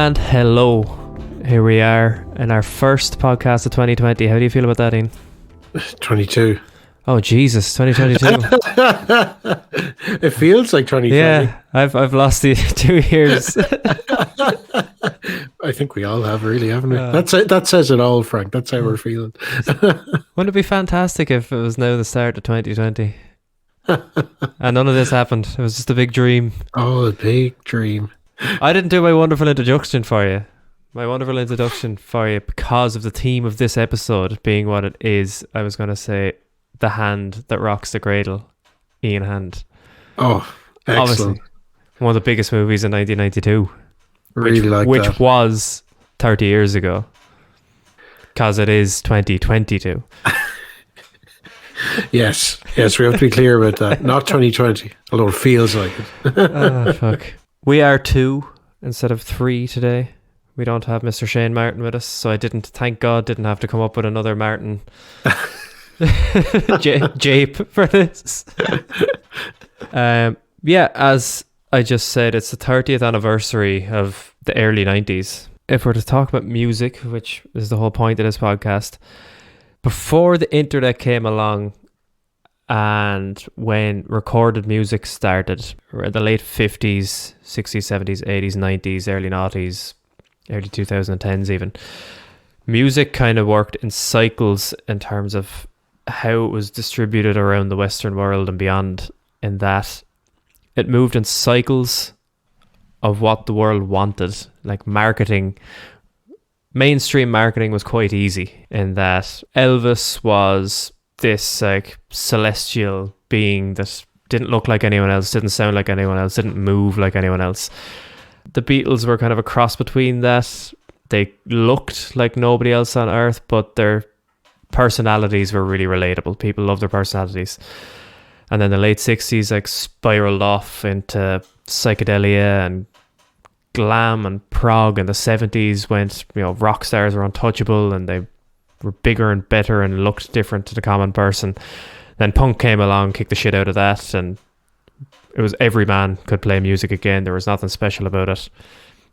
And hello, here we are in our first podcast of 2020. How do you feel about that, Ian? 22. Oh Jesus, 2022. It feels like 2020. Yeah, I've lost the 2 years. I think we all have, really, haven't we? That says it all, Frank. That's how we're feeling. Wouldn't it be fantastic if it was now the start of 2020? And none of this happened. It was just a big dream. Oh, a big dream. I didn't do my wonderful introduction for you. Because of the theme of this episode being what it is, I was going to say The Hand That Rocks the Cradle, Ian Hand. Oh, excellent. Obviously, one of the biggest movies in 1992. Which was 30 years ago. Because it is 2022. Yes, we have to be clear about that. Not 2020, although it feels like it. Oh, fuck. We are 2 instead of 3 today. We don't have Mr. Shane Martin with us, so thank God, didn't have to come up with another Martin jape for this. Yeah, as I just said, it's the 30th anniversary of the early 90s. If we're to talk about music, which is the whole point of this podcast, before the internet came along and when recorded music started, the late 50s, 60s, 70s, 80s, 90s, early 90s, early 2010s even, music kind of worked in cycles in terms of how it was distributed around the Western world and beyond, in that it moved in cycles of what the world wanted. Like marketing, mainstream marketing was quite easy in that Elvis was this like celestial being that didn't look like anyone else, didn't sound like anyone else, didn't move like anyone else. The Beatles were kind of a cross between that. They looked like nobody else on earth, but their personalities were really relatable. People loved their personalities. And then the late 60s like spiraled off into psychedelia and glam and prog, and the 70s went, rock stars were untouchable and they were bigger and better and looked different to the common person. Then punk came along, kicked the shit out of that, and it was every man could play music again. There was nothing special about it.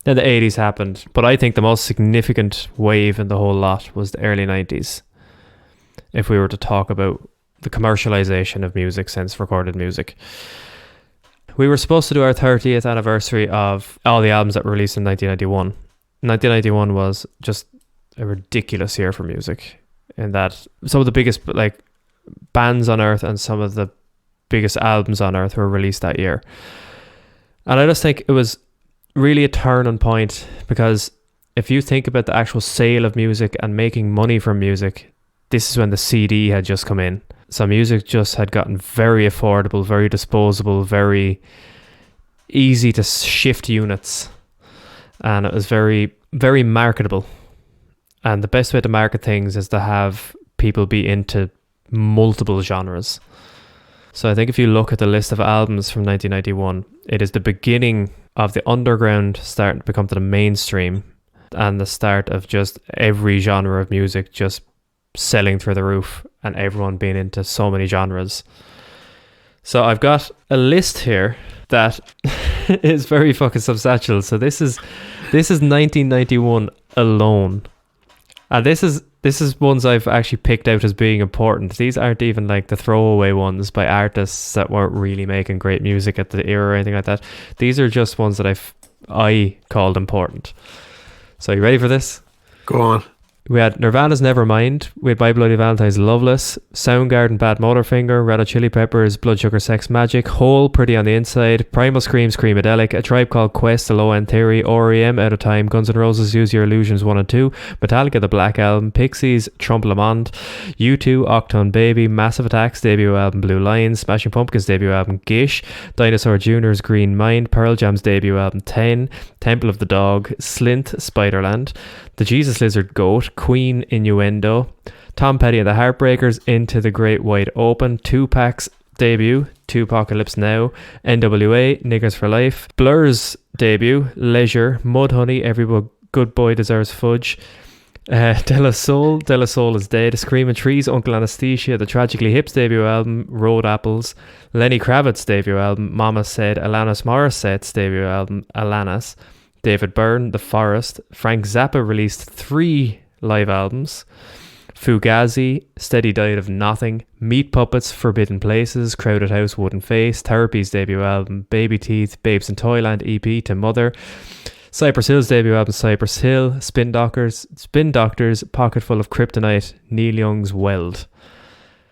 Then the 80s happened, but I think the most significant wave in the whole lot was the early 90s. If we were to talk about the commercialization of music since recorded music. We were supposed to do our 30th anniversary of all the albums that were released in 1991. 1991 was just a ridiculous year for music, in that some of the biggest bands on earth and some of the biggest albums on earth were released that year. And I just think it was really a turning point, because if you think about the actual sale of music and making money from music, this is when the CD had just come in. So music just had gotten very affordable, very disposable, very easy to shift units. And it was very, very marketable. And the best way to market things is to have people be into multiple genres. So I think if you look at the list of albums from 1991, it is the beginning of the underground starting to become to the mainstream, and the start of just every genre of music just selling through the roof and everyone being into so many genres. So I've got a list here that is very fucking substantial. So this is 1991 alone. And this is ones I've actually picked out as being important. These aren't even like the throwaway ones by artists that weren't really making great music at the era or anything like that. These are just ones that I called important. So you ready for this? Go on. We had Nirvana's Nevermind, we had My Bloody Valentine's Loveless, Soundgarden Bad Motorfinger, Red Hot Chili Peppers Blood Sugar Sex Magic, Hole Pretty on the Inside, Primal Scream's Screamadelic, A Tribe Called Quest, The Low End Theory, R.E.M. Out of Time, Guns N' Roses Use Your Illusions 1 and 2, Metallica The Black Album, Pixies Trompe Le Monde, U2 Octone Baby, Massive Attack's debut album Blue Lions, Smashing Pumpkins debut album Gish, Dinosaur Jr.'s Green Mind, Pearl Jam's debut album 10, Temple of the Dog, Slint Spiderland, The Jesus Lizard Goat, Queen Innuendo, Tom Petty and the Heartbreakers Into the Great Wide Open, Tupac's debut Tupacalypse Now, NWA Niggers for Life, Blur's debut Leisure, Mudhoney Every Good Boy Deserves Fudge, De La Soul is Dead, Screaming Trees Uncle Anesthesia, the Tragically Hip's debut album Road Apples, Lenny Kravitz's debut album Mama Said, Alanis Morissette's debut album Alanis, David Byrne, The Forest. Frank Zappa released 3 live albums. Fugazi, Steady Diet of Nothing, Meat Puppets, Forbidden Places, Crowded House, Wooden Face, Therapy's debut album, Baby Teeth, Babes in Toyland EP to Mother, Cypress Hill's debut album, Cypress Hill, Spin Doctors, Pocket Full of Kryptonite, Neil Young's Weld.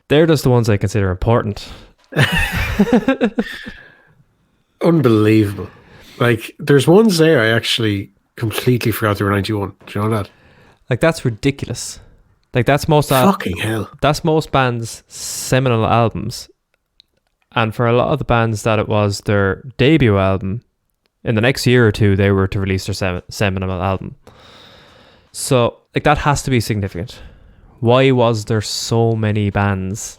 They're just the ones I consider important. Unbelievable. Like, there's ones there I actually completely forgot they were 91. Do you know that? Like, that's ridiculous. Like, that's most fucking hell. That's most bands' seminal albums. And for a lot of the bands that it was their debut album, in the next year or two, they were to release their seminal album. So, like, that has to be significant. Why was there so many bands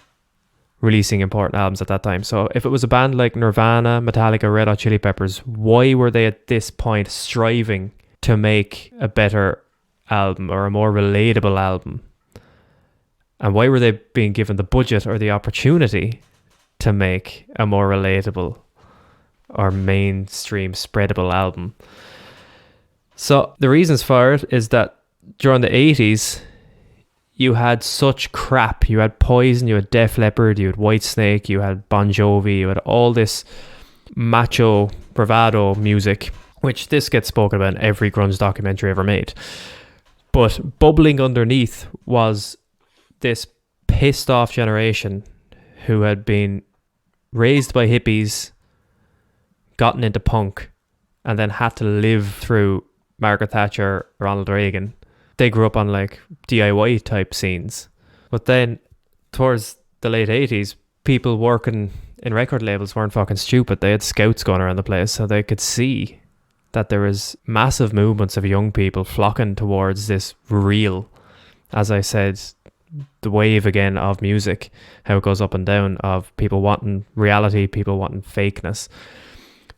releasing important albums at that time? So, if it was a band like Nirvana, Metallica, Red Hot Chili Peppers, why were they at this point striving to make a better album or a more relatable album? And why were they being given the budget or the opportunity to make a more relatable or mainstream spreadable album? So the reasons for it is that during the 80s, you had such crap. You had Poison, you had Def Leppard, you had Whitesnake, you had Bon Jovi, you had all this macho bravado music, which this gets spoken about in every grunge documentary ever made. But bubbling underneath was this pissed off generation who had been raised by hippies, gotten into punk, and then had to live through Margaret Thatcher, Ronald Reagan. They grew up on like DIY type scenes. But then towards the late 80s, people working in record labels weren't fucking stupid. They had scouts going around the place, so they could see that there was massive movements of young people flocking towards this real, as I said, the wave again of music, how it goes up and down, of people wanting reality, people wanting fakeness.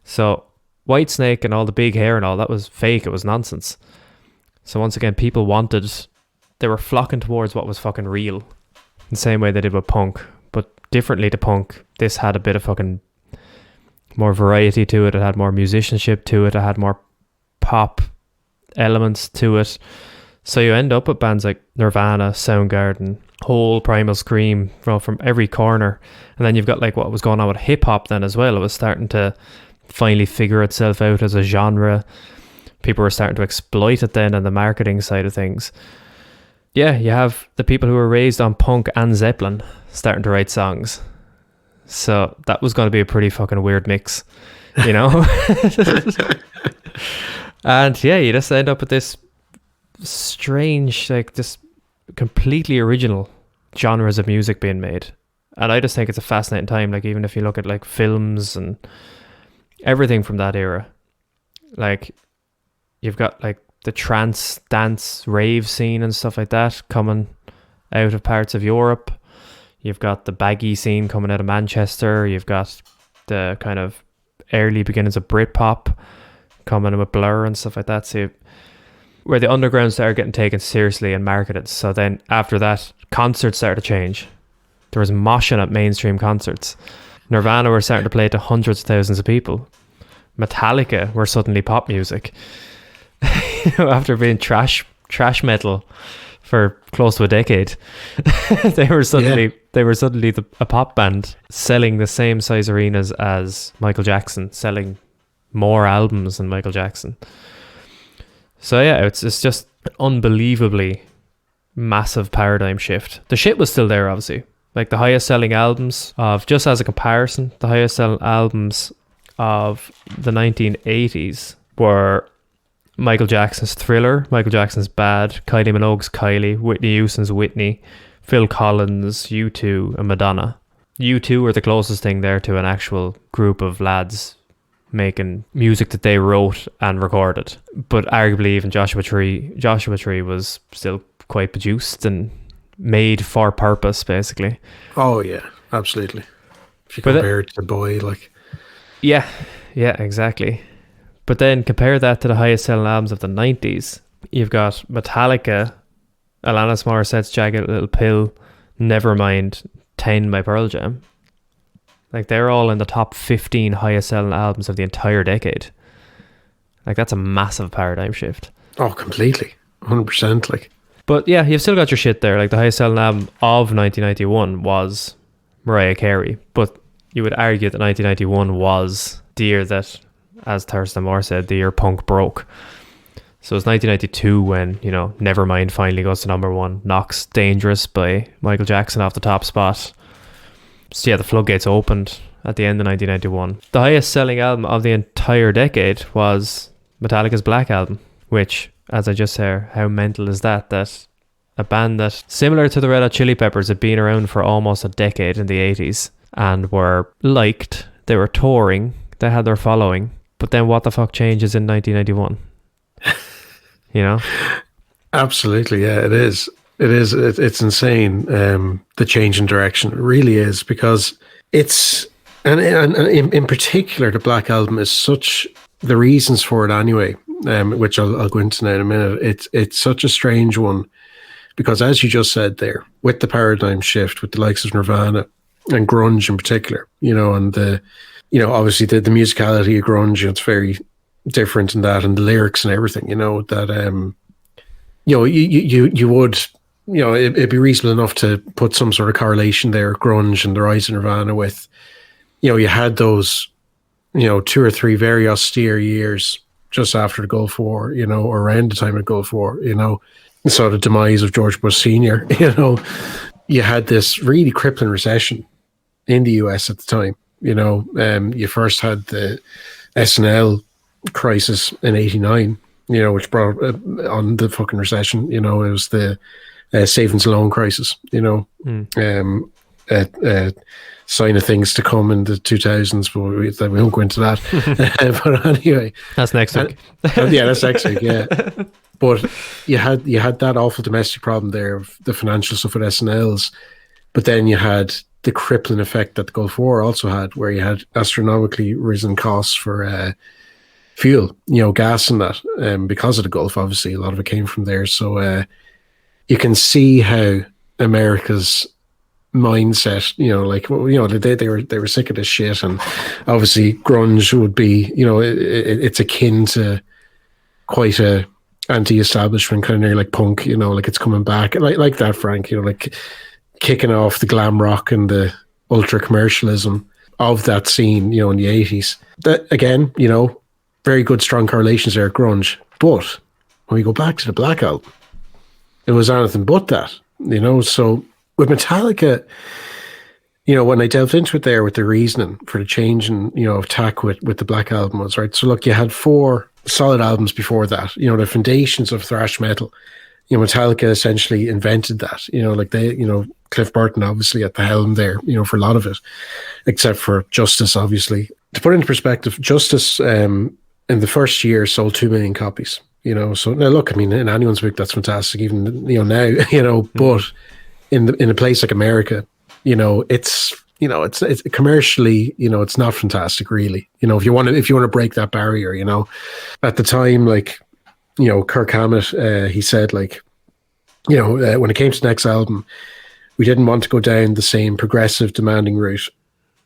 So Whitesnake and all the big hair and all, that was fake, it was nonsense. So once again, people they were flocking towards what was fucking real, in the same way they did with punk, but differently to punk. This had a bit of fucking more variety to it, it had more musicianship to it, it had more pop elements to it. So you end up with bands like Nirvana, Soundgarden, Hole, Primal Scream, from every corner. And then you've got like what was going on with hip hop then as well. It was starting to finally figure itself out as a genre. People were starting to exploit it then on the marketing side of things. Yeah, you have the people who were raised on punk and Zeppelin starting to write songs. So that was going to be a pretty fucking weird mix, you know? And yeah, you just end up with this strange, like, just completely original genres of music being made. And I just think it's a fascinating time. Like, even if you look at like films and everything from that era, like you've got like the trance, dance, rave scene and stuff like that coming out of parts of Europe. You've got the baggy scene coming out of Manchester. You've got the kind of early beginnings of Britpop coming with Blur and stuff like that. So where the underground started getting taken seriously and marketed. So then after that, concerts started to change. There was moshing at mainstream concerts. Nirvana were starting to play to hundreds of thousands of people. Metallica were suddenly pop music. After being trash metal for close to a decade, they were suddenly a pop band selling the same size arenas as Michael Jackson, selling more albums than Michael Jackson. So yeah, it's just an unbelievably massive paradigm shift. The shit was still there, obviously. Like the highest selling albums of, just as a comparison, the highest selling albums of the 1980s were Michael Jackson's Thriller, Michael Jackson's Bad, Kylie Minogue's Kylie, Whitney Houston's Whitney, Phil Collins, U2 and Madonna. U2 were the closest thing there to an actual group of lads making music that they wrote and recorded. But arguably even Joshua Tree was still quite produced and made for purpose, basically. Oh yeah, absolutely. If you compare it to the Boy, like... Yeah, exactly. But then compare that to the highest selling albums of the 90s. You've got Metallica, Alanis Morissette's Jagged Little Pill, Nevermind, 10 by Pearl Jam. Like, they're all in the top 15 highest selling albums of the entire decade. Like, that's a massive paradigm shift. Oh, completely. 100%. Like, But yeah, you've still got your shit there. Like, the highest selling album of 1991 was Mariah Carey. But you would argue that 1991 was the year that, as Thurston Moore said, the year punk broke. So it's 1992 when, you know, Nevermind finally goes to #1, knocks Dangerous by Michael Jackson off the top spot. So yeah, the floodgates opened at the end of 1991. The highest selling album of the entire decade was Metallica's Black Album, which, as I just said, how mental is that? That a band that, similar to the Red Hot Chili Peppers, had been around for almost a decade in the 80s and were liked, they were touring, they had their following, but then what the fuck changes in 1991? You know? absolutely. Yeah, it is. It's insane. The change in direction. It really is, because it's, and in particular, the Black Album is such, the reasons for it anyway, which I'll go into now in a minute. It's such a strange one, because as you just said there, with the paradigm shift, with the likes of Nirvana and grunge in particular, you know, and obviously the musicality of grunge, it's very different in that, and the lyrics and everything, you know, that you know, you would, you know, it'd be reasonable enough to put some sort of correlation there, grunge and the rise of Nirvana, with, you know, you had those, you know, 2 or 3 very austere years just after the Gulf War, you know, or around the time of the Gulf War, you know, so the demise of George Bush Sr., you know, you had this really crippling recession in the US at the time, you know. You first had the Snl Crisis in '89, you know, which brought on the fucking recession. You know, it was the savings and loan crisis, you know, sign of things to come in the 2000s, but we won't go into that. But anyway, that's next week. Yeah, that's next week. Yeah, but you had that awful domestic problem there of the financial stuff with SNLs, but then you had the crippling effect that the Gulf War also had, where you had astronomically risen costs for fuel, you know, gas and that, because of the Gulf. Obviously, a lot of it came from there. So you can see how America's mindset, you know, like, you know, they were sick of this shit, and obviously grunge would be, you know, it's akin to quite a anti-establishment kind of near like punk, you know, like it's coming back like that, Frank, you know, like kicking off the glam rock and the ultra commercialism of that scene, you know, in the 80s. That, again, you know, very good strong correlations there at grunge. But when we go back to the Black Album, it was anything but that, you know. So with Metallica, you know, when I delved into it there with the reasoning for the change in, you know, of tack with the Black Album was, right, so look, you had 4 solid albums before that, you know, the foundations of thrash metal. You know, Metallica essentially invented that, you know, like they, you know, Cliff Burton obviously at the helm there, you know, for a lot of it, except for Justice, obviously. To put it into perspective, Justice in the first year sold 2 million copies, you know. So now look, I mean, in anyone's book, that's fantastic, even, you know, now, you know, but in a place like America, you know, it's commercially, you know, it's not fantastic, really. You know, if you want to break that barrier, you know, at the time, like, you know, Kirk Hammett, he said, like, you know, when it came to the next album, we didn't want to go down the same progressive, demanding route.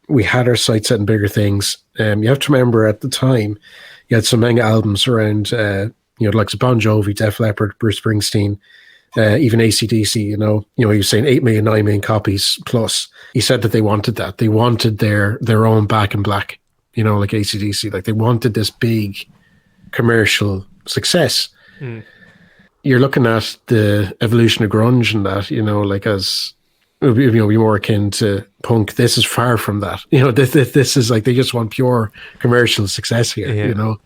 We had our sights set on bigger things. You have to remember, at the time, you had some mega albums around, you know, like Bon Jovi, Def Leppard, Bruce Springsteen, even AC/DC, you know, he was saying 8 million, 9 million copies plus. He said that they wanted that. They wanted their own Back in Black, you know, like AC/DC. Like, they wanted this big commercial success. You're looking at the evolution of grunge and that, you know, like, as, you know, be more akin to punk. This is far from that. You know, this is like, they just want pure commercial success here, you know.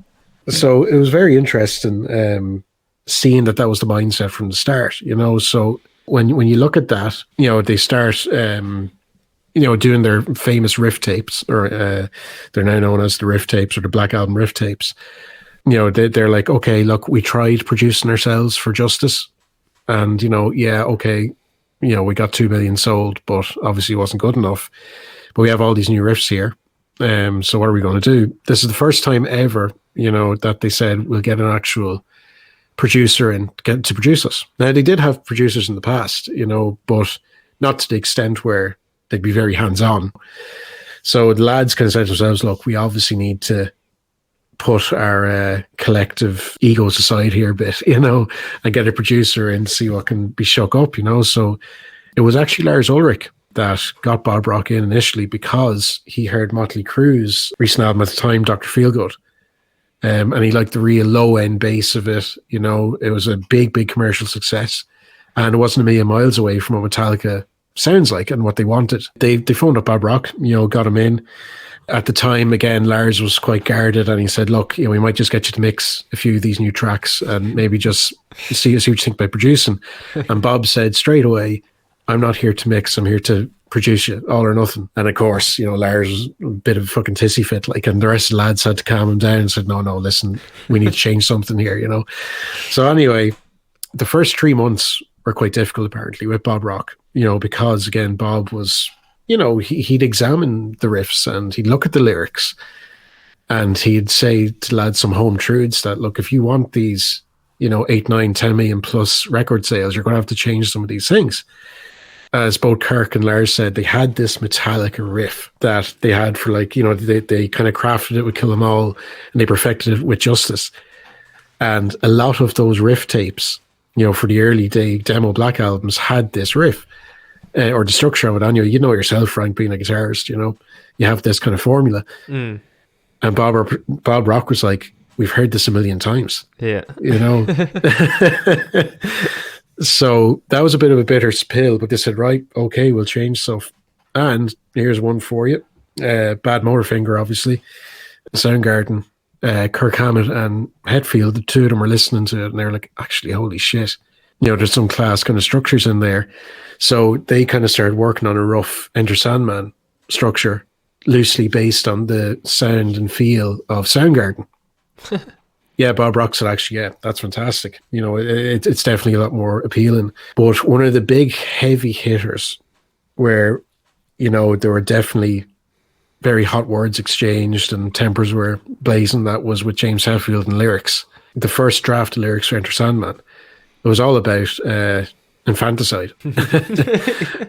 So it was very interesting seeing that was the mindset from the start, you know. So when you look at that, you know, they start, you know, doing their famous riff tapes, or they're now known as the riff tapes, or the Black Album riff tapes. You know, they're like, okay, look, we tried producing ourselves for Justice, and, you know, yeah, okay, you know, we got 2 million sold, but obviously it wasn't good enough. But we have all these new riffs here. So what are we going to do? This is the first time ever, you know, that they said we'll get an actual producer in to produce us. Now, they did have producers in the past, you know, but not to the extent where they'd be very hands-on. So the lads kind of said to themselves, look, we obviously need to put our collective egos aside here a bit, and get a producer in to see what can be shook up, So it was actually Lars Ulrich that got Bob Rock in initially because he heard Motley Crue's recent album at the time, Dr. Feelgood. And he liked the real low-end bass of it. It was a big, big commercial success. And it wasn't a million miles away from what Metallica sounds like and what they wanted. They phoned up Bob Rock, got him in. At the time, again, Lars was quite guarded and he said, look, we might just get you to mix a few of these new tracks and maybe just see what you think about producing. And Bob said straight away, I'm not here to mix, I'm here to produce you, all or nothing. And of course, Lars was a bit of a fucking tissy fit, and the rest of the lads had to calm him down and said, no, listen, we need to change something here, So anyway, the first 3 months were quite difficult apparently with Bob Rock, because again, Bob was, he'd examine the riffs and he'd look at the lyrics and he'd say to lads some home truths that, look, if you want these, 8, 9, 10 million plus record sales, you're going to have to change some of these things. As both Kirk and Lars said, they had this Metallica riff that they had for they kind of crafted it with Kill 'Em All and they perfected it with Justice. And a lot of those riff tapes, for the early day demo Black albums had this riff or the structure of it anyway. Yourself, Frank, being a guitarist, you have this kind of formula. Mm. And Bob Rock was like, we've heard this a million times. Yeah. So that was a bit of a bitter pill, but they said, right, okay, we'll change stuff. And here's one for you. Bad Motorfinger, obviously. Soundgarden, Kirk Hammett and Hetfield, the two of them were listening to it and they're like, actually, holy shit. There's some class kind of structures in there. So they kind of started working on a rough Enter Sandman structure, loosely based on the sound and feel of Soundgarden. Yeah, Bob Rock said, actually, yeah, that's fantastic. It's definitely a lot more appealing. But one of the big heavy hitters where, there were definitely very hot words exchanged and tempers were blazing, that was with James Hetfield and lyrics. The first draft of lyrics for Enter Sandman, it was all about infanticide.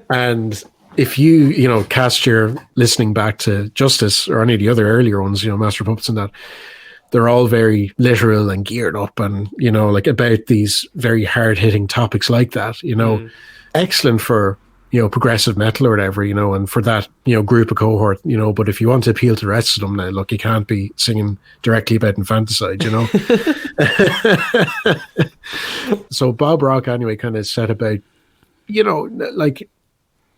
And if you, cast your listening back to Justice or any of the other earlier ones, Master of Puppets and that, they're all very literal and geared up and, about these very hard-hitting topics like that, excellent for, progressive metal or whatever, and for that, group of cohort, but if you want to appeal to the rest of them now, look, you can't be singing directly about infanticide, So Bob Rock, anyway, kind of set about,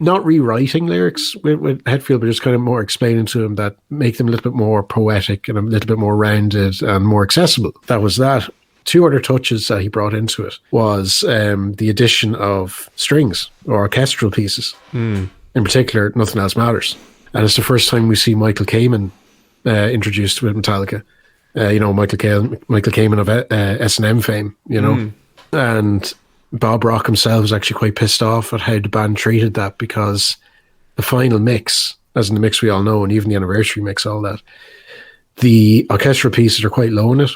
not rewriting lyrics with Hetfield, but just kind of more explaining to him that make them a little bit more poetic and a little bit more rounded and more accessible. That was that. Two other touches that he brought into it was the addition of strings or orchestral pieces. In particular, Nothing Else Matters. And it's the first time we see Michael Kamen introduced with Metallica. Michael Kamen of S&M fame, and Bob Rock himself was actually quite pissed off at how the band treated that, because the final mix, as in the mix we all know, and even the anniversary mix, all that, the orchestral pieces are quite low in it.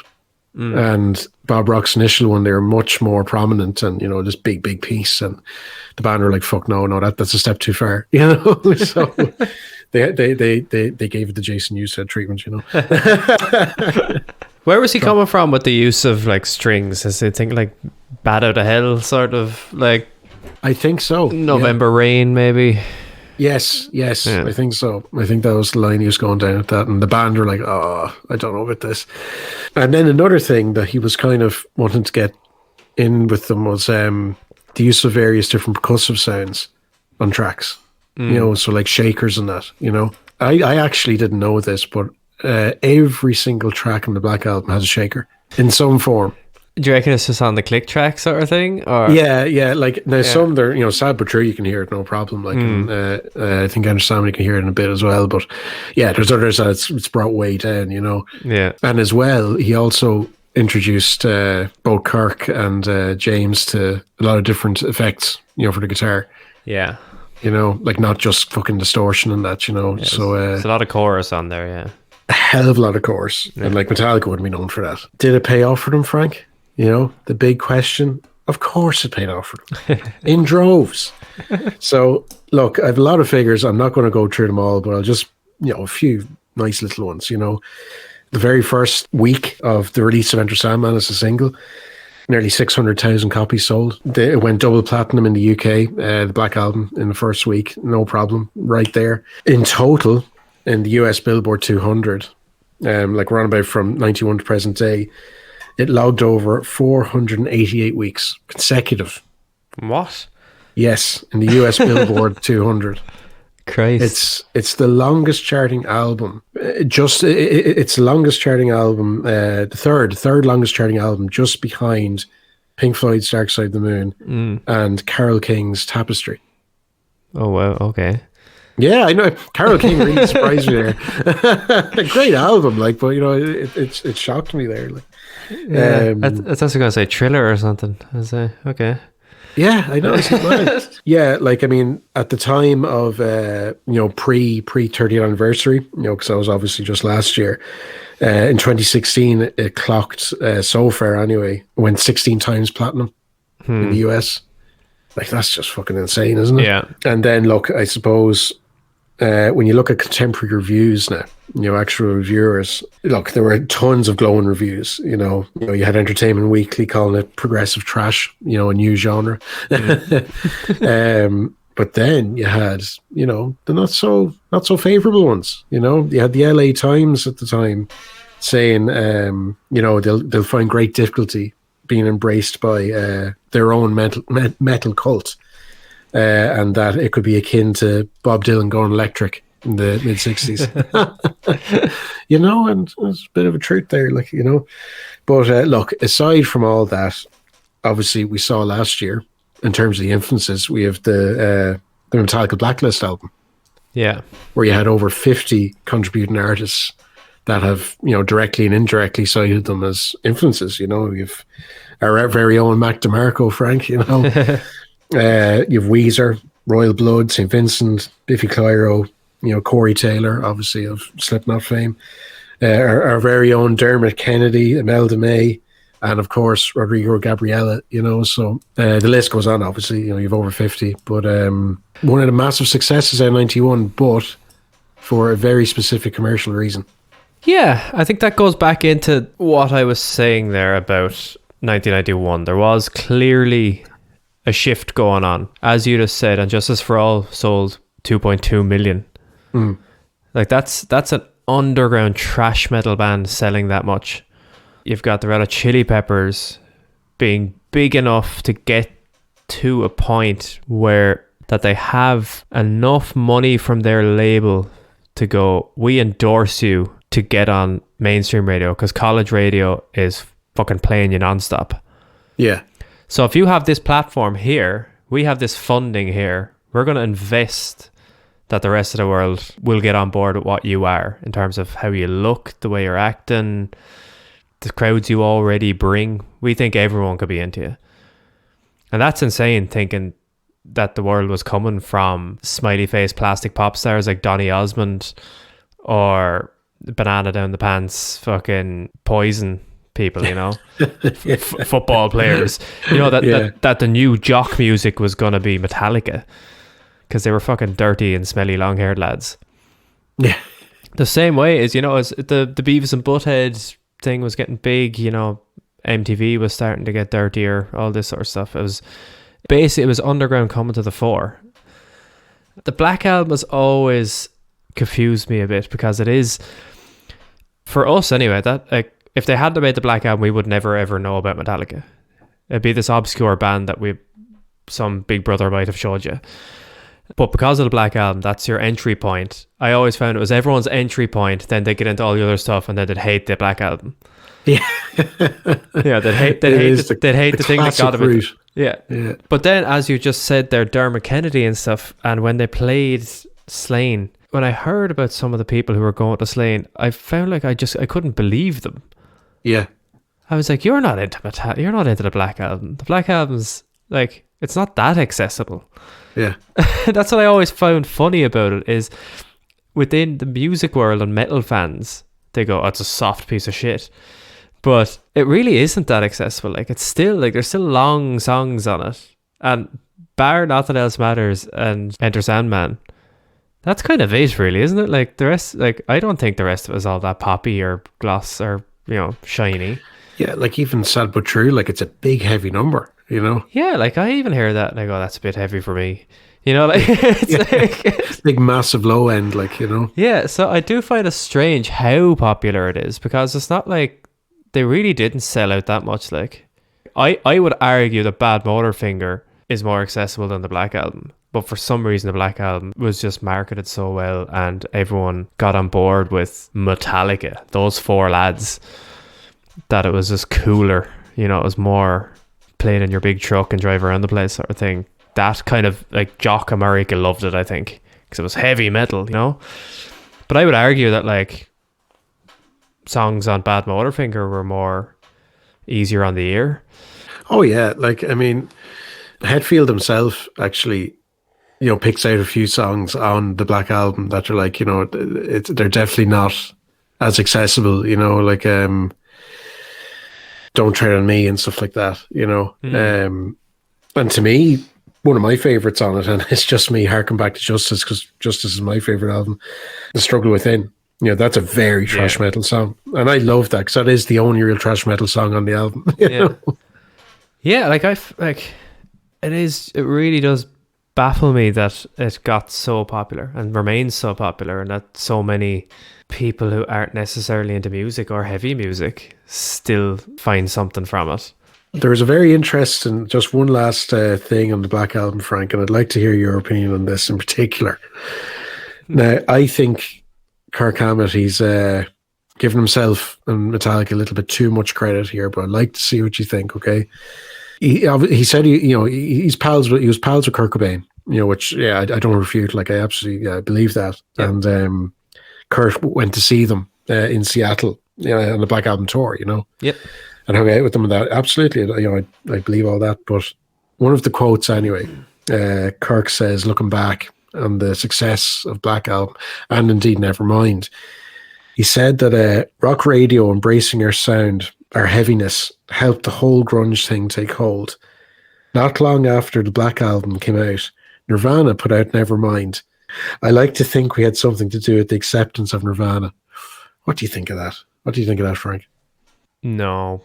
And Bob Rock's initial one, they're much more prominent and, this big piece. And the band were like, fuck no, that's a step too far, So they gave it the Jason Newsted treatment, Where was he coming from with the use of strings? Is it think Bat Out of Hell sort of I think so. November Rain maybe? Yes, yeah. I think so. I think that was the line he was going down at that, and the band were like, oh, I don't know about this. And then another thing that he was kind of wanting to get in with them was the use of various different percussive sounds on tracks, so shakers and that, I actually didn't know this, but every single track on the Black Album has a shaker in some form. Do you reckon it's just on the click track sort of thing? Or yeah. Some they're Sad But True, you can hear it no problem. And, I think I understand you can hear it in a bit as well. But yeah, there's others that it's brought way down, Yeah. And as well, he also introduced both Kirk and James to a lot of different effects, for the guitar. Yeah. Not just fucking distortion and that, Yeah, so there's a lot of chorus on there, yeah. A hell of a lot of chorus. Yeah. And Metallica wouldn't be known for that. Did it pay off for them, Frank? The big question, of course it paid off for them in droves. So, look, I have a lot of figures. I'm not going to go through them all, but I'll just, a few nice little ones, the very first week of the release of Enter Sandman as a single, nearly 600,000 copies sold. It went double platinum in the UK, the Black Album, in the first week. No problem, right there. In total, in the US Billboard 200, like around about from 91 to present day, it logged over 488 weeks consecutive. What? Yes, in the US Billboard 200. Christ. It's the longest charting album. It's the longest charting album, the third longest charting album, just behind Pink Floyd's Dark Side of the Moon and Carole King's Tapestry. Oh, wow. Okay. Yeah, I know. Carole King really surprised me there. A great album, like, but you know, it shocked me there. Like, yeah, I was also gonna say Thriller or something. I say, okay. Yeah, I know. Yeah, like, I mean, at the time of pre 30th anniversary, because that was obviously just last year. In 2016, it clocked so far anyway, went 16 times platinum in the US. Like, that's just fucking insane, isn't it? Yeah. And then look, I suppose when you look at contemporary reviews now, actual reviewers, look, there were tons of glowing reviews. You had Entertainment Weekly calling it progressive trash, a new genre. But then you had, the not so favorable ones. You had the LA Times at the time saying, they'll find great difficulty being embraced by their own metal cult, and that it could be akin to Bob Dylan going electric in the mid 60s. And there's a bit of a truth there, but look, aside from all that, obviously we saw last year, in terms of the influences, we have the Metallica Blacklist album, where you had over 50 contributing artists that have, directly and indirectly cited them as influences. You've our very own Mac DeMarco, Frank, you've Weezer, Royal Blood, St. Vincent, Biffy Clyro, Corey Taylor, obviously of Slipknot fame, our very own Dermot Kennedy, Imelda May, and of course Rodrigo Gabriela, so the list goes on. Obviously, you've over 50, but one of the massive successes out of 91, but for a very specific commercial reason. Yeah, I think that goes back into what I was saying there about 1991. There was clearly a shift going on, as you just said, and Justice for All sold 2.2 million. Like, that's an underground trash metal band selling that much. You've got the Red Hot Chili Peppers being big enough to get to a point where that they have enough money from their label to go, we endorse you to get on mainstream radio, because college radio is fucking playing you nonstop. Yeah. So if you have this platform here, we have this funding here, we're going to invest that the rest of the world will get on board with what you are, in terms of how you look, the way you're acting, the crowds you already bring. We think everyone could be into you. And that's insane, thinking that the world was coming from smiley face plastic pop stars like Donny Osmond or banana down the pants fucking Poison people, football players, that the new jock music was going to be Metallica, because they were fucking dirty and smelly long-haired lads. Yeah. The same way as, as the Beavis and Butthead thing was getting big, MTV was starting to get dirtier, all this sort of stuff. It was underground coming to the fore. The Black Album has always confused me a bit, because it is, for us anyway, that, like, if they hadn't made the Black Album, we would never ever know about Metallica. It'd be this obscure band that some big brother might have showed you. But because of the Black Album, that's your entry point. I always found it was everyone's entry point, then they get into all the other stuff, and then they'd hate the Black Album. Yeah. Yeah, they'd hate the thing that got them. Yeah. But then, as you just said there, Dermot Kennedy and stuff, and when they played Slain, when I heard about some of the people who were going to Slain, I found like I couldn't believe them. Yeah. I was like, you're not into the Black Album. The Black Album's like, it's not that accessible. Yeah. That's what I always found funny about it, is within the music world and metal fans, they go, oh, it's a soft piece of shit. But it really isn't that accessible. Like, it's still, like, there's still long songs on it. And bar Nothing Else Matters and Enter Sandman, That's kind of it, really, isn't it? Like the rest, like I don't think the rest of it is all that poppy or gloss or shiny. Yeah, like even Sad But True, like it's a big heavy number, you know. Yeah, like I even hear that and I go, that's a bit heavy for me. Like it's like Big massive low end, like, you know. yeah. So I do find it strange how popular it is because it's not like they really didn't sell out that much. Like I would argue that Bad Motorfinger is more accessible than the Black Album. But for some reason, the Black Album was just marketed so well and everyone got on board with Metallica, those four lads, that it was just cooler. It was more playing in your big truck and drive around the place sort of thing. That kind of, like, Jock America loved it, I think, because it was heavy metal, But I would argue that, like, songs on Bad Motorfinger were more easier on the ear. Oh, yeah. Like, I mean, Hetfield himself actually... picks out a few songs on the Black Album that are like, they're definitely not as accessible, like Don't Tread on Me and stuff like that, and to me, one of my favorites on it, and it's just me harking back to Justice, because Justice is my favorite album, The Struggle Within. That's a very thrash metal song, and I love that because that is the only real thrash metal song on the album. Yeah, like it really does baffle me that it got so popular and remains so popular, and that so many people who aren't necessarily into music or heavy music still find something from it. There's a very interesting, just one last thing on the Black Album, Frank, and I'd like to hear your opinion on this in particular. Now, I think Kirk Hammett, he's given himself and Metallica a little bit too much credit here, but I'd like to see what you think, okay? He said he was pals with Kurt Cobain, which I don't refute. Like, I absolutely believe that. Yeah. And Kurt went to see them in Seattle, on the Black Album tour, Yep. and hung out with them. And that absolutely, I believe all that. But one of the quotes anyway, Kirk says, looking back on the success of Black Album and indeed Nevermind, he said that rock radio embracing our sound, our heaviness, helped the whole grunge thing take hold. Not long after the Black Album came out, Nirvana put out Nevermind. I like to think we had something to do with the acceptance of Nirvana. What do you think of that? What do you think of that, Frank? No.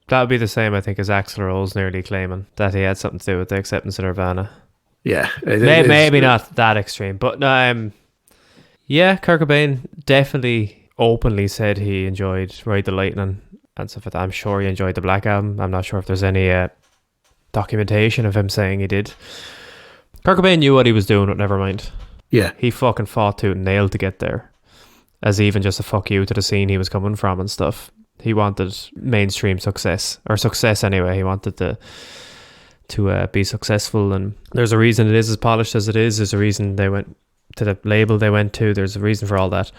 That would be the same, I think, as Axl Rose nearly claiming that he had something to do with the acceptance of Nirvana. Yeah. Maybe not that extreme, but yeah, Kurt Cobain definitely openly said he enjoyed Ride the Lightning and stuff like that. I'm sure he enjoyed the Black Album. I'm not sure if there's any documentation of him saying he did. Kurt Cobain knew what he was doing with Nevermind. Yeah. He fucking fought tooth and nail to get there. As even just a fuck you to the scene he was coming from and stuff. He wanted mainstream success, or success anyway. He wanted to be successful, and there's a reason it is as polished as it is. There's a reason they went to the label they went to. There's a reason for all that.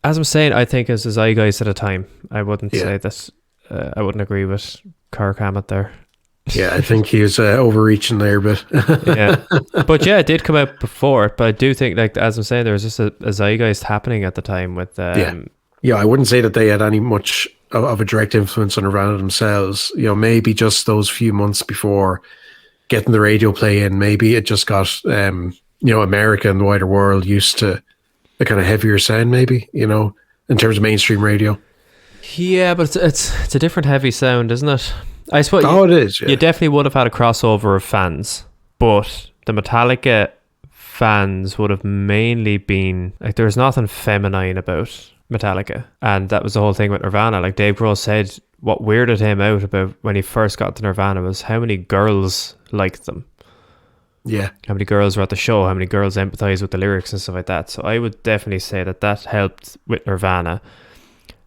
As I'm saying, I think as a zeitgeist at a time, I wouldn't say that. I wouldn't agree with Kirk Hammett there. Yeah, I think he was overreaching there a bit. Yeah, but yeah, it did come out before it. But I do think, like as I'm saying, there was just a zeitgeist happening at the time with. Yeah, I wouldn't say that they had any much of a direct influence on Nirvana themselves. Maybe just those few months before getting the radio play in, maybe it just got America and the wider world used to a kind of heavier sound, maybe, in terms of mainstream radio. Yeah, but it's a different heavy sound, isn't it? I suppose. Oh, it is. Yeah. You definitely would have had a crossover of fans, but the Metallica fans would have mainly been like, there's nothing feminine about Metallica, and that was the whole thing with Nirvana. Like Dave Grohl said, what weirded him out about when he first got to Nirvana was how many girls liked them. Yeah. How many girls were at the show, how many girls empathized with the lyrics and stuff like that. So I would definitely say that helped with Nirvana.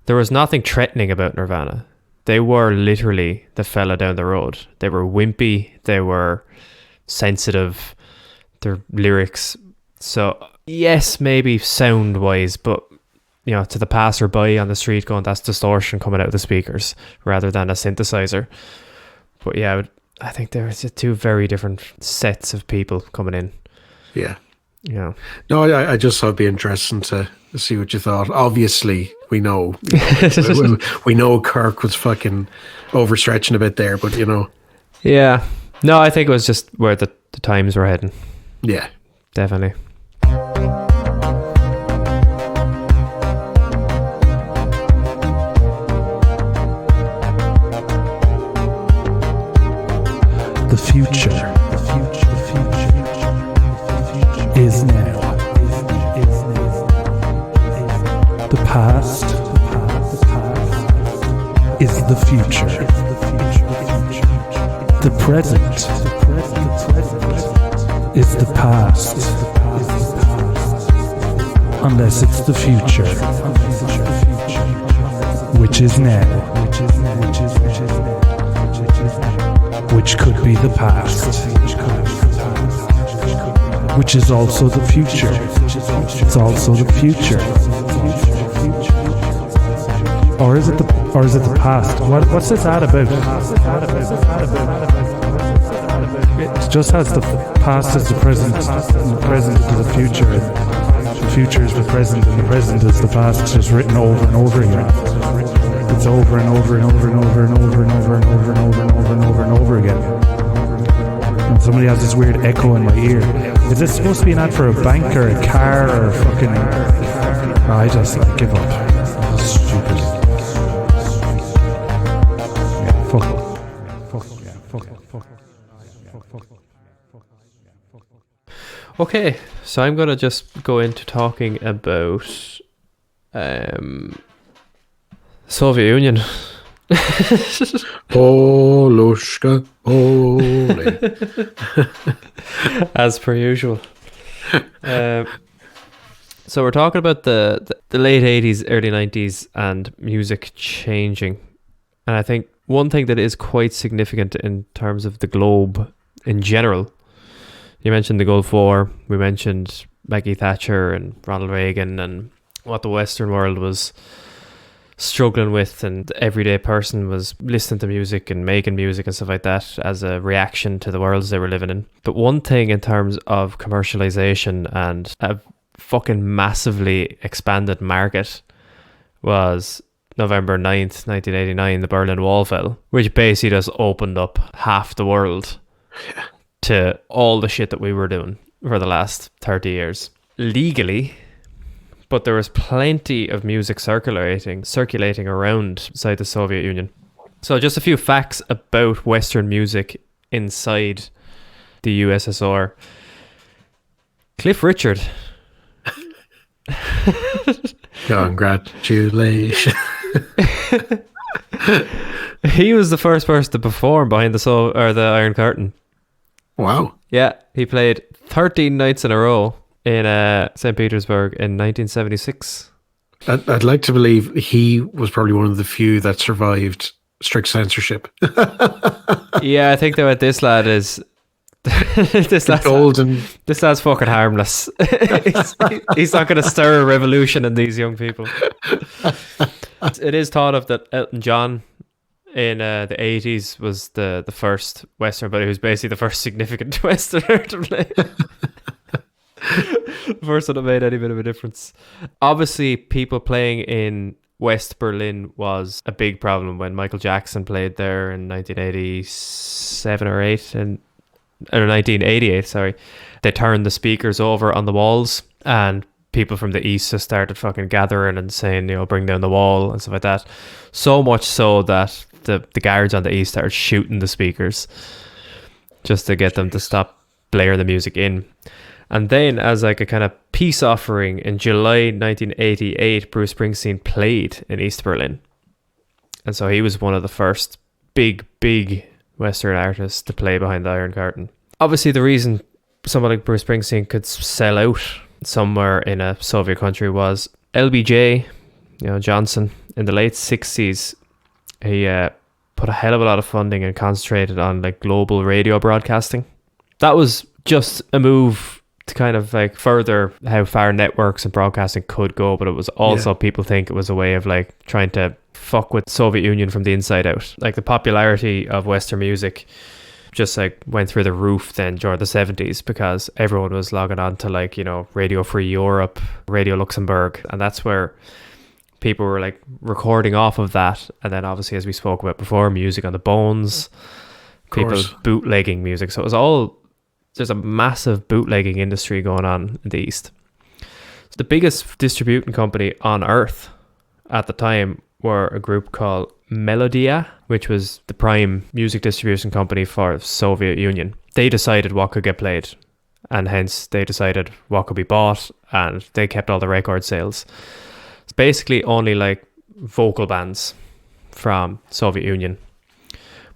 There was nothing threatening about Nirvana. They were literally the fella down the road. They were wimpy, they were sensitive, their lyrics. So yes, maybe sound wise, but to the passerby on the street going, that's distortion coming out of the speakers rather than a synthesizer. But yeah, I think there's two very different sets of people coming in. Yeah. Yeah. No, I just thought it'd be interesting to see what you thought. Obviously, we know, we know Kirk was fucking overstretching a bit there, but Yeah. No, I think it was just where the times were heading. Yeah. Definitely. The future is now. The past is the future. The present is the past. Unless it's the future, which is now. Which could be the past, which is also the future. It's also the future. Or is it the past? What's this ad about? It just has the past as the present, and the present is the future. The future is the present, and the present is the past. It's just written over and over again. It's over and over and over and over and over and over and over and over and over and over and over again. And somebody has this weird echo in my ear. Is this supposed to be an ad for a bank or a car or a fucking... I give up. Stupid. Okay, so I'm gonna just go into talking about Soviet Union. Polushka, ole. As per usual. So we're talking about the late 80s, early 90s and music changing. And I think one thing that is quite significant in terms of the globe in general, you mentioned the Gulf War, we mentioned Maggie Thatcher and Ronald Reagan and what the Western world was struggling with, and the everyday person was listening to music and making music and stuff like that as a reaction to the worlds they were living in. But one thing in terms of commercialization and a fucking massively expanded market was November 9th, 1989, the Berlin Wall fell, which basically just opened up half the world to all the shit that we were doing for the last 30 years. Legally, but there was plenty of music circulating around inside the Soviet Union. So just a few facts about Western music inside the USSR. Cliff Richard. Congratulations. He was the first person to perform behind the Iron Curtain. Wow. Yeah, he played 13 nights in a row in St. Petersburg in 1976. I'd like to believe he was probably one of the few that survived strict censorship. Yeah, I think that this lad is... this lad's fucking harmless. he's not going to stir a revolution in these young people. It is thought of that Elton John in the 80s was the first Western, but he was basically the first significant Westerner to play. The first one that made any bit of a difference. Obviously, people playing in West Berlin was a big problem when Michael Jackson played there in 1987 or 1988, sorry. They turned the speakers over on the walls and people from the east just started fucking gathering and saying, bring down the wall and stuff like that. So much so that the guards on the east started shooting the speakers just to get them to stop blaring the music in. And then as like a kind of peace offering in July 1988, Bruce Springsteen played in East Berlin. And so he was one of the first big Western artists to play behind the Iron Curtain. Obviously, the reason someone like Bruce Springsteen could sell out somewhere in a Soviet country was LBJ, Johnson, in the late 60s. He put a hell of a lot of funding and concentrated on like global radio broadcasting. That was just a move to kind of like further how far networks and broadcasting could go, but it was also people think it was a way of like trying to fuck with Soviet Union from the inside out. Like the popularity of Western music just like went through the roof then during the 70s because everyone was logging on to like, Radio Free Europe, Radio Luxembourg, and that's where people were like recording off of that. And then obviously, as we spoke about before, music on the bones, people bootlegging music. So it was all, there's a massive bootlegging industry going on in the East. So the biggest distributing company on earth at the time were a group called Melodia, which was the prime music distribution company for the Soviet Union. They decided what could get played, and hence they decided what could be bought, and they kept all the record sales. It's basically only like vocal bands from Soviet Union.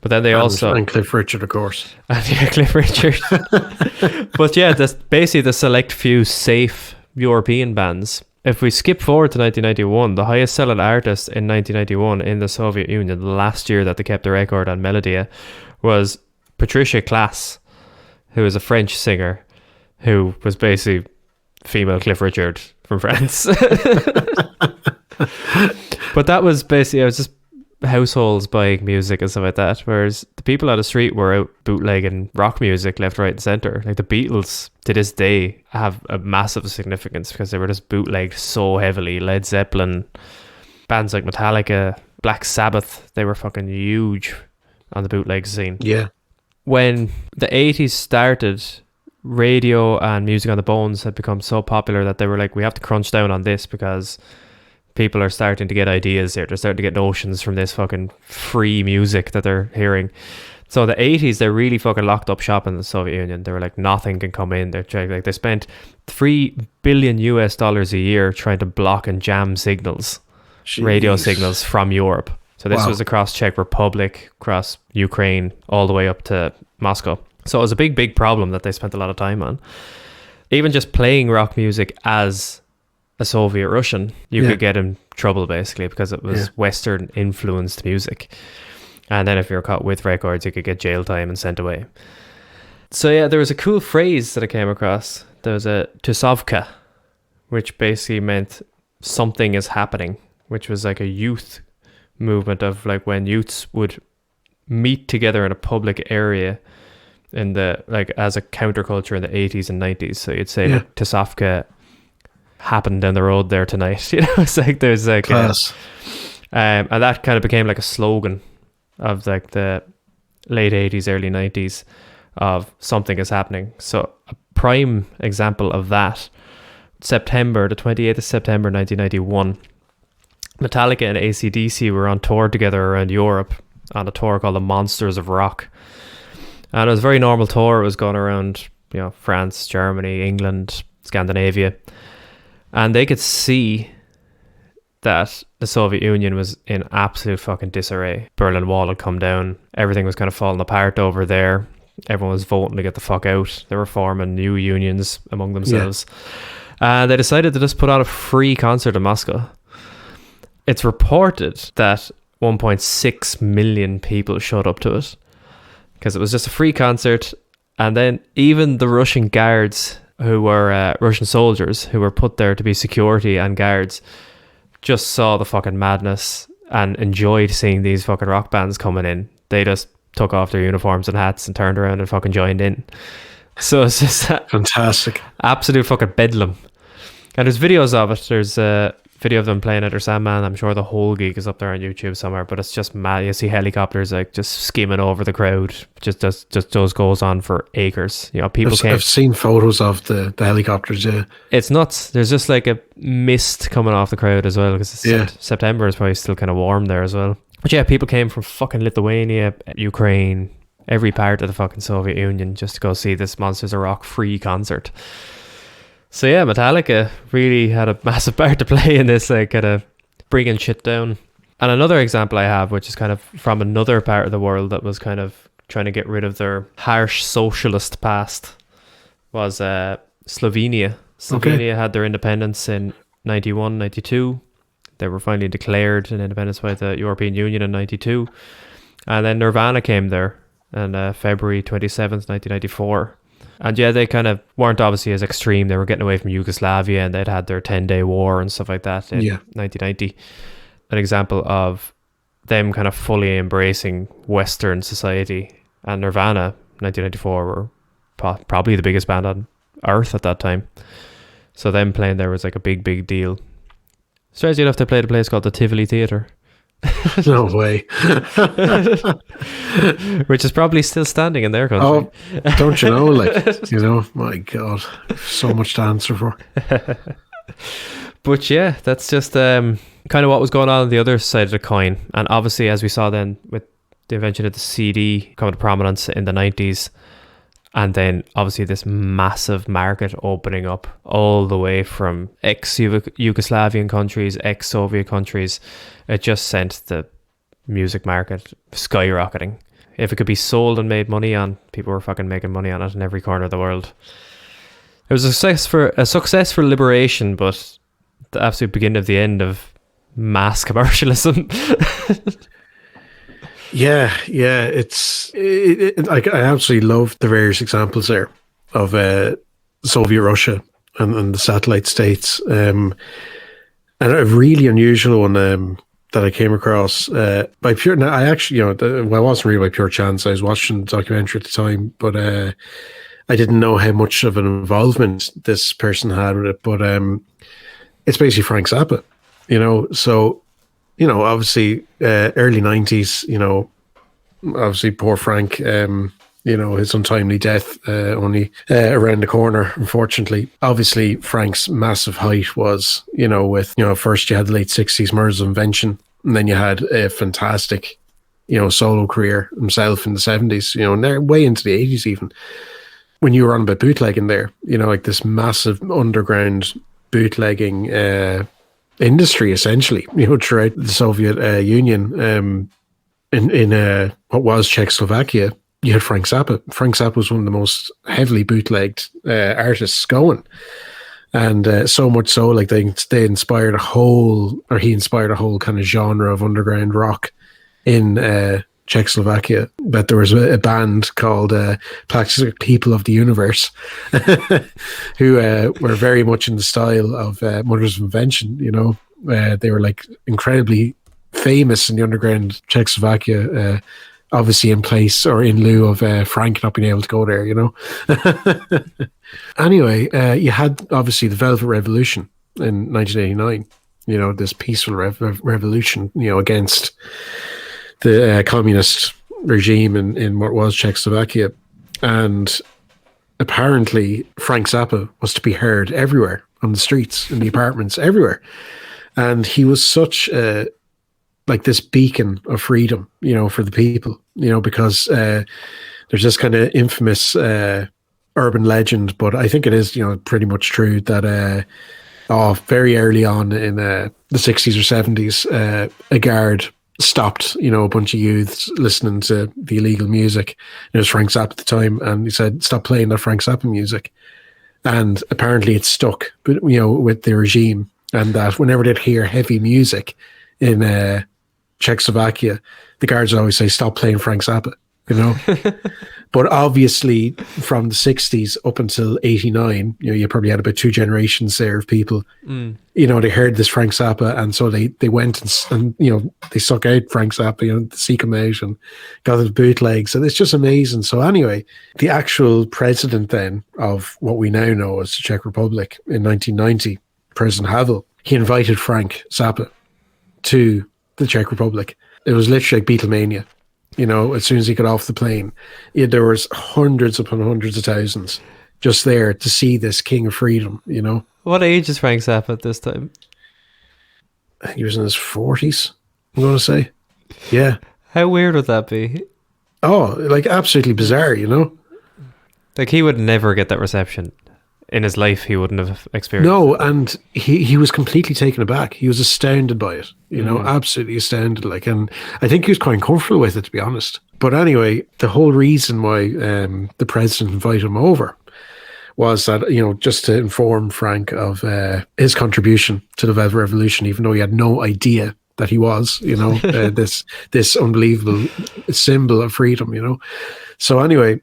But then they and Cliff Richard, of course. And yeah, Cliff Richard. But yeah, that's basically the select few safe European bands. If we skip forward to 1991, the highest selling artist in 1991 in the Soviet Union, the last year that they kept the record on Melodia, was Patricia Klaas, who is a French singer who was basically female Cliff Richard from France. But that was basically, it was just households buying music and stuff like that, whereas the people on the street were out bootlegging rock music left, right and centre. Like the Beatles to this day have a massive significance because they were just bootlegged so heavily. Led Zeppelin, bands like Metallica, Black Sabbath, they were fucking huge on the bootleg scene. Yeah. When the 80s started, radio and Music on the Bones had become so popular that they were like, we have to crunch down on this because people are starting to get ideas here. They're starting to get notions from this fucking free music that they're hearing. So the 80s, they really fucking locked up shop in the Soviet Union. They were like, nothing can come in. They're trying, like, they spent $3 billion a year trying to block and jam signals, radio signals from Europe. So this was across Czech Republic, across Ukraine, all the way up to Moscow. So it was a big, big problem that they spent a lot of time on. Even just playing rock music as a Soviet Russian, you could get in trouble basically because it was Western influenced music. And then if you were caught with records, you could get jail time and sent away. So yeah, there was a cool phrase that I came across. There was a tusovka, which basically meant something is happening, which was like a youth movement of like when youths would meet together in a public area in the, like, as a counterculture in the 80s and 90s. So you'd say like, tusovka happened down the road there tonight. You know, it's like there's like class. And that kind of became like a slogan of like the late 80s, early 90s of something is happening. So a prime example of that, September, the 28th of September 1991, Metallica and AC/DC were on tour together around Europe on a tour called the Monsters of Rock. And it was a very normal tour. It was going around, you know, France, Germany, England, Scandinavia. And they could see that the Soviet Union was in absolute fucking disarray. Berlin Wall had come down. Everything was kind of falling apart over there. Everyone was voting to get the fuck out. They were forming new unions among themselves. And they decided to just put on a free concert in Moscow. It's reported that 1.6 million people showed up to it because it was just a free concert. And then even the Russian guards, who were Russian soldiers who were put there to be security and guards, just saw the fucking madness and enjoyed seeing these fucking rock bands coming in. They just took off their uniforms and hats and turned around and fucking joined in. So it's just fantastic, absolute fucking bedlam. And there's videos of it. There's a video of them playing at their Sandman. I'm sure the whole gig is up there on YouTube somewhere, but it's just mad. You see helicopters like just skimming over the crowd. Just goes on for acres. You know, I've seen photos of the helicopters. Yeah, it's nuts. There's just like a mist coming off the crowd as well because September is probably still kind of warm there as well. But yeah, people came from fucking Lithuania, Ukraine, every part of the fucking Soviet Union just to go see this Monsters of Rock free concert. So yeah, Metallica really had a massive part to play in this, like, kind of bringing shit down. And another example I have, which is kind of from another part of the world that was kind of trying to get rid of their harsh socialist past, was Slovenia. Slovenia had their independence in 91, 92. They were finally declared an independence by the European Union in 92. And then Nirvana came there on February 27th, 1994. And yeah, they kind of weren't obviously as extreme. They were getting away from Yugoslavia and they'd had their 10-day war and stuff like that in 1990. An example of them kind of fully embracing Western society. And Nirvana, 1994, were probably the biggest band on earth at that time. So them playing there was like a big, big deal. Strangely enough, they played a place called the Tivoli Theatre. No way. Which is probably still standing in their country. Oh, don't you know? Like, you know, my God, so much to answer for. But yeah, that's just kind of what was going on the other side of the coin. And obviously, as we saw then with the invention of the CD coming to prominence in the 90s, and then obviously this massive market opening up all the way from ex-Yugoslavian countries, ex-Soviet countries, it just sent the music market skyrocketing. If it could be sold and made money on, people were fucking making money on it in every corner of the world. It was a success for liberation, but the absolute beginning of the end of mass commercialism. Yeah, it's like I absolutely love the various examples there of Soviet Russia and the satellite states, and a really unusual one that I came across by pure. Now, I actually, I wasn't really by pure chance. I was watching the documentary at the time, but I didn't know how much of an involvement this person had with it. But it's basically Frank Zappa, so. Obviously, early 90s, obviously poor Frank, his untimely death only around the corner, unfortunately. Obviously, Frank's massive height was, with, first you had the late 60s Murders of Invention, and then you had a fantastic, solo career himself in the 70s, and way into the 80s even. When you were on about bootlegging there, like this massive underground bootlegging industry, essentially, throughout the Soviet Union. In what was Czechoslovakia, you had Frank Zappa. Frank Zappa was one of the most heavily bootlegged artists going, and so much so, like he inspired a whole kind of genre of underground rock in Czechoslovakia. But there was a band called Plastic People of the Universe who were very much in the style of Mothers of Invention. They were like incredibly famous in the underground Czechoslovakia, obviously in place or in lieu of Frank not being able to go there. Anyway, you had obviously the Velvet Revolution in 1989. This peaceful revolution, against the communist regime in what was Czechoslovakia. And apparently Frank Zappa was to be heard everywhere, on the streets, in the apartments, everywhere. And he was such like this beacon of freedom, for the people, because there's this kind of infamous urban legend, but I think it is, pretty much true that very early on in the 60s or 70s, a guard stopped, a bunch of youths listening to the illegal music. It was Frank Zappa at the time, and he said, "Stop playing that Frank Zappa music." And apparently it stuck, but with the regime, and that whenever they'd hear heavy music in Czechoslovakia, the guards would always say, "Stop playing Frank Zappa." But obviously from the 60s up until 89, you probably had about two generations there of people, they heard this Frank Zappa, and so they went and they suck out Frank Zappa, to seek him out and got the bootlegs, and it's just amazing. So anyway, the actual president then of what we now know as the Czech Republic in 1990, President Havel, he invited Frank Zappa to the Czech Republic. It was literally like Beatlemania. As soon as he got off the plane, there was hundreds upon hundreds of thousands just there to see this king of freedom, What age is Frank Zappa at this time? He was in his 40s, I'm going to say. Yeah. How weird would that be? Oh, like absolutely bizarre, Like he would never get that reception. In his life, he wouldn't have experienced. No, and he was completely taken aback. He was astounded by it, absolutely astounded. And I think he was quite comfortable with it, to be honest. But anyway, the whole reason why the president invited him over was that, just to inform Frank of his contribution to the Velvet Revolution, even though he had no idea that he was, this unbelievable symbol of freedom, So anyway,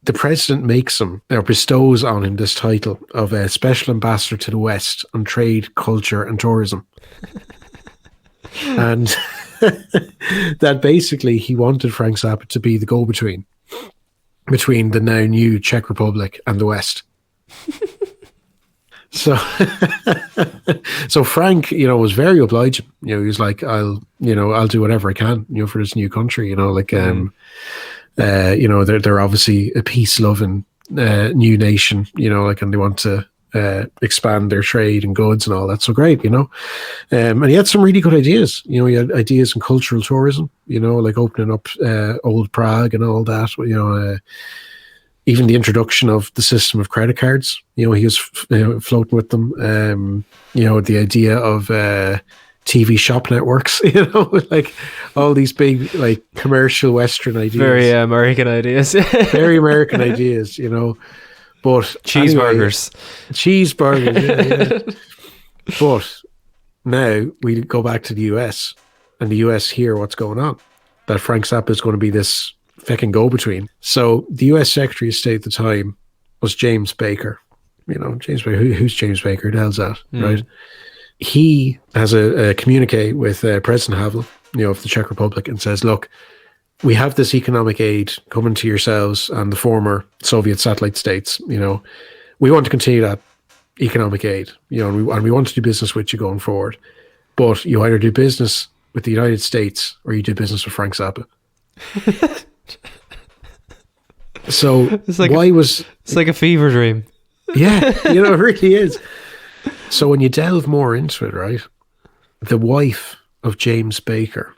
the president makes him, or bestows on him, this title of a special ambassador to the West on trade, culture, and tourism. And that basically he wanted Frank Zappa to be the go-between between the now new Czech Republic and the West. So Frank, was very obliging. He was like, I'll do whatever I can, for this new country, they're obviously a peace-loving new nation, and they want to expand their trade and goods and all that. So great, and he had some really good ideas. He had ideas in cultural tourism, like opening up old Prague and all that. Even the introduction of the system of credit cards. He was floating with them. The idea of TV shop networks, like all these big like commercial Western ideas. Very American ideas. Very American ideas, But cheeseburgers. Yeah. But now we go back to the US, and the US hear what's going on. That Frank Zappa is going to be this fucking go-between. So the US Secretary of State at the time was James Baker. James Baker. Who's James Baker? Who the hell's that, right? He has a communique with President Havel, of the Czech Republic, and says, look, we have this economic aid coming to yourselves and the former Soviet satellite states. We want to continue that economic aid, and we want to do business with you going forward. But you either do business with the United States or you do business with Frank Zappa. So it's like it's like a fever dream. Yeah, it really is. So when you delve more into it, right, the wife of James Baker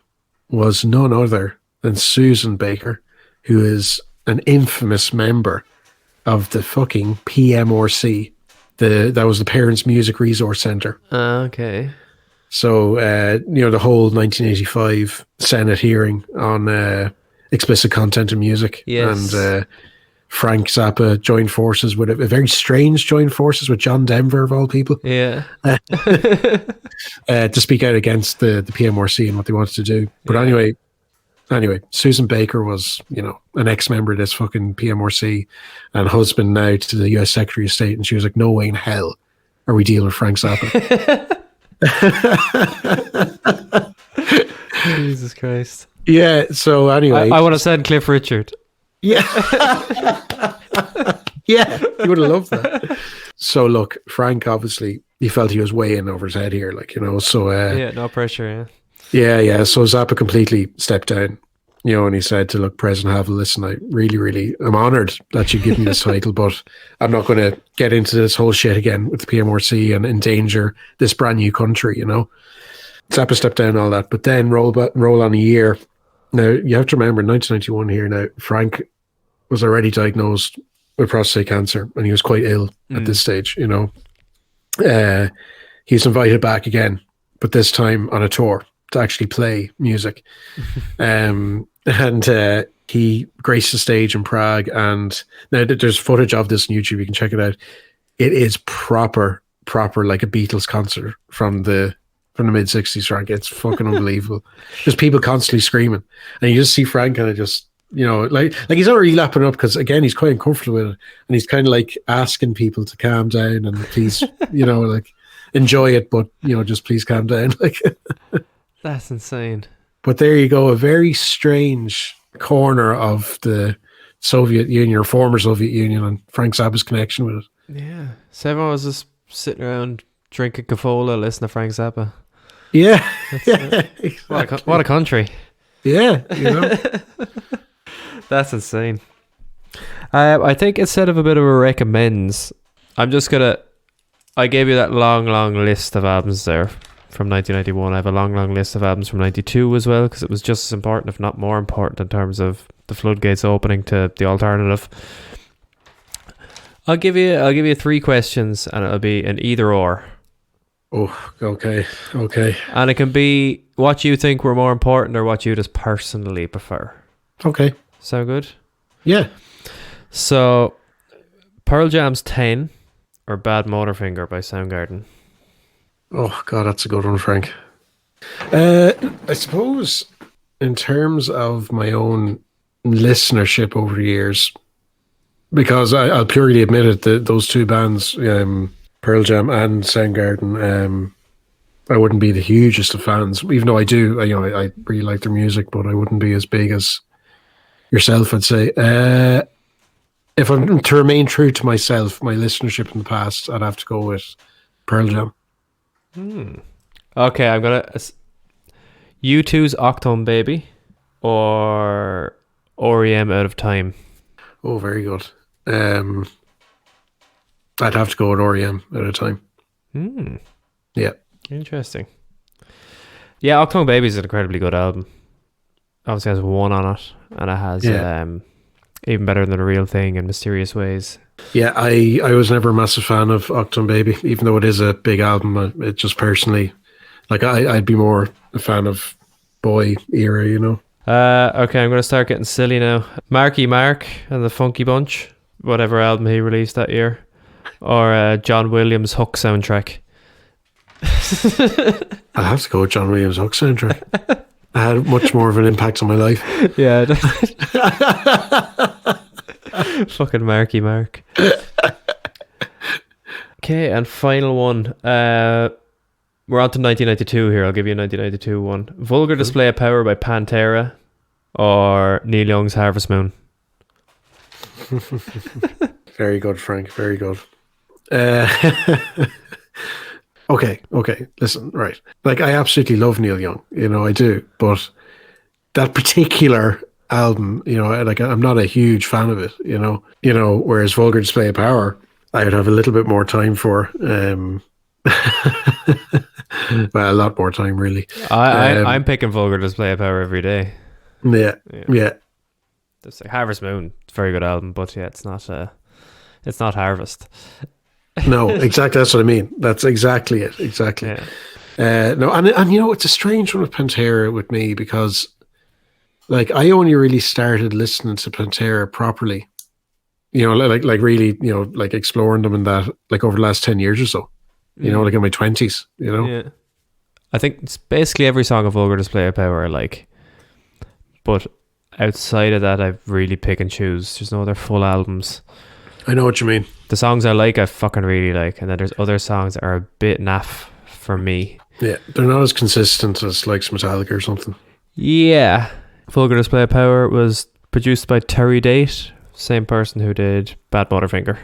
was none other than Susan Baker, who is an infamous member of the fucking PMRC. That was the Parents Music Resource Centre. Okay. So, the whole 1985 Senate hearing on explicit content in music. Yes. And Frank Zappa joined forces with a very strange joined forces with John Denver, of all people. Yeah. To speak out against the PMRC and what they wanted to do. But anyway, Susan Baker was, an ex-member of this fucking PMRC and husband now to the US Secretary of State. And she was like, no way in hell are we dealing with Frank Zappa. Jesus Christ. Yeah, so anyway. I want to send Cliff Richard. Yeah. Yeah, you would have loved that. So look, Frank, obviously, he felt he was way in over his head here, so... yeah, no pressure, Yeah. So Zappa completely stepped down, and he said to, look, President Havel, listen, I really, really am honoured that you give me this title, but I'm not going to get into this whole shit again with the PMRC and endanger this brand new country, Zappa stepped down, all that, but then roll on a year. Now, you have to remember, in 1991 here now, Frank was already diagnosed with prostate cancer, and he was quite ill at this stage, He was invited back again, but this time on a tour to actually play music. And he graced the stage in Prague, and now there's footage of this on YouTube, you can check it out. It is proper like a Beatles concert from the mid-60s, Frank. It's fucking unbelievable. Just people constantly screaming, and you just see Frank kind of just, like he's not really lapping up, because again, he's quite uncomfortable with it, and he's kind of like asking people to calm down and please, like enjoy it, but just please calm down. Like, that's insane. But there you go, a very strange corner of the Soviet Union, or former Soviet Union, and Frank Zappa's connection with it. Yeah, so everyone was just sitting around drinking Coca-Cola, listening to Frank Zappa. Yeah, exactly. What a country. Yeah, That's insane. I think instead of a bit of a recommends, I gave you that long list of albums there from 1991. I have a long list of albums from 92 as well, because it was just as important, if not more important, in terms of the floodgates opening to the alternative. I'll give you 3 questions, and it'll be an either or. Oh, okay. And it can be what you think were more important or what you just personally prefer. Okay. Sound good? Yeah. So, Pearl Jam's 10 or Bad Motorfinger by Soundgarden? Oh, God, that's a good one, Frank. I suppose in terms of my own listenership over the years, because I'll purely admit it, that those two bands, Pearl Jam and Soundgarden, I wouldn't be the hugest of fans, even though I do, I really like their music, but I wouldn't be as big as yourself, I'd say. If I'm to remain true to myself, my listenership in the past, I'd have to go with Pearl Jam. Okay, I'm gonna U2's Octone Baby or R.E.M. Out of Time. Oh, very good. I'd have to go with REM at a time. Yeah. Interesting. Yeah, Octone Baby is an incredibly good album. Obviously has one on it, and it has Even Better Than a Real Thing in Mysterious Ways. Yeah, I was never a massive fan of Octone Baby, even though it is a big album. It just personally, like I'd be more a fan of Boy era, you know. Okay, I'm going to start getting silly now. Marky Mark and the Funky Bunch, whatever album he released that year, or John Williams' Hook soundtrack. I'll have to go with John Williams' Hook soundtrack. It had much more of an impact on my life. Yeah. Fucking Marky Mark. Okay, and final one. We're on to 1992 here. I'll give you a 1992 one. Vulgar Display of Power by Pantera or Neil Young's Harvest Moon. Very good, Frank. Very good. Okay. Listen, right. Like, I absolutely love Neil Young. You know, I do. But that particular album, you know, like, I'm not a huge fan of it, you know. Whereas Vulgar Display of Power, I would have a little bit more time for. Well, a lot more time, really. I'm picking Vulgar Display of Power every day. Yeah. It's like Harvest Moon. It's a very good album, but yeah, it's not Harvest. No, exactly. That's what I mean. That's exactly it. Exactly. Yeah. No, and you know, it's a strange one with Pantera with me because, like, I only really started listening to Pantera properly, you know, like really, you know, like exploring them in that, like over the last 10 years or so, you know, like in my 20s, you know. Yeah. I think it's basically every song of Vulgar Display of Power I like, but outside of that, I really pick and choose. There's no other full albums. I know what you mean. The songs I like, I fucking really like, and then there's other songs that are a bit naff for me. Yeah, they're not as consistent as like Metallica or something. Yeah. Vulgar Display of Power was produced by Terry Date, same person who did Bad Butterfinger.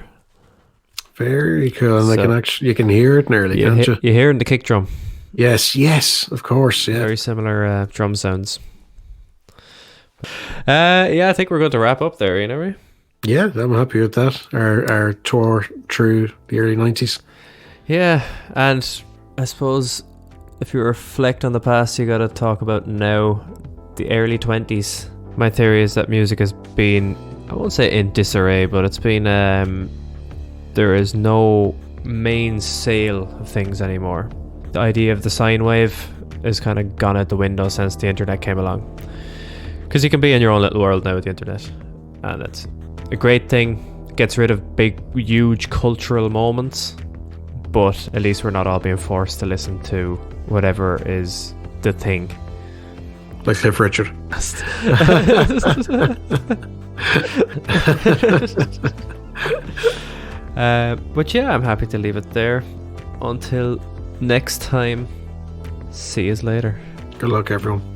Very cool. And you can hear it nearly, can't you? You hear it in the kick drum. Yes, of course. Yeah. Very similar drum sounds. Yeah, I think we're going to wrap up there, you know, right? Yeah, I'm happy with that. Our tour through the early 90s. Yeah, and I suppose if you reflect on the past, you got to talk about now, the early 20s. My theory is that music has been, I won't say in disarray, but it's been, there is no main sale of things anymore. The idea of the sine wave is kind of gone out the window since the internet came along. Because you can be in your own little world now with the internet, and it's a great thing. It gets rid of big, huge cultural moments, but at least we're not all being forced to listen to whatever is the thing. Like Cliff Richard. But yeah, I'm happy to leave it there. Until next time, see you later. Good luck, everyone.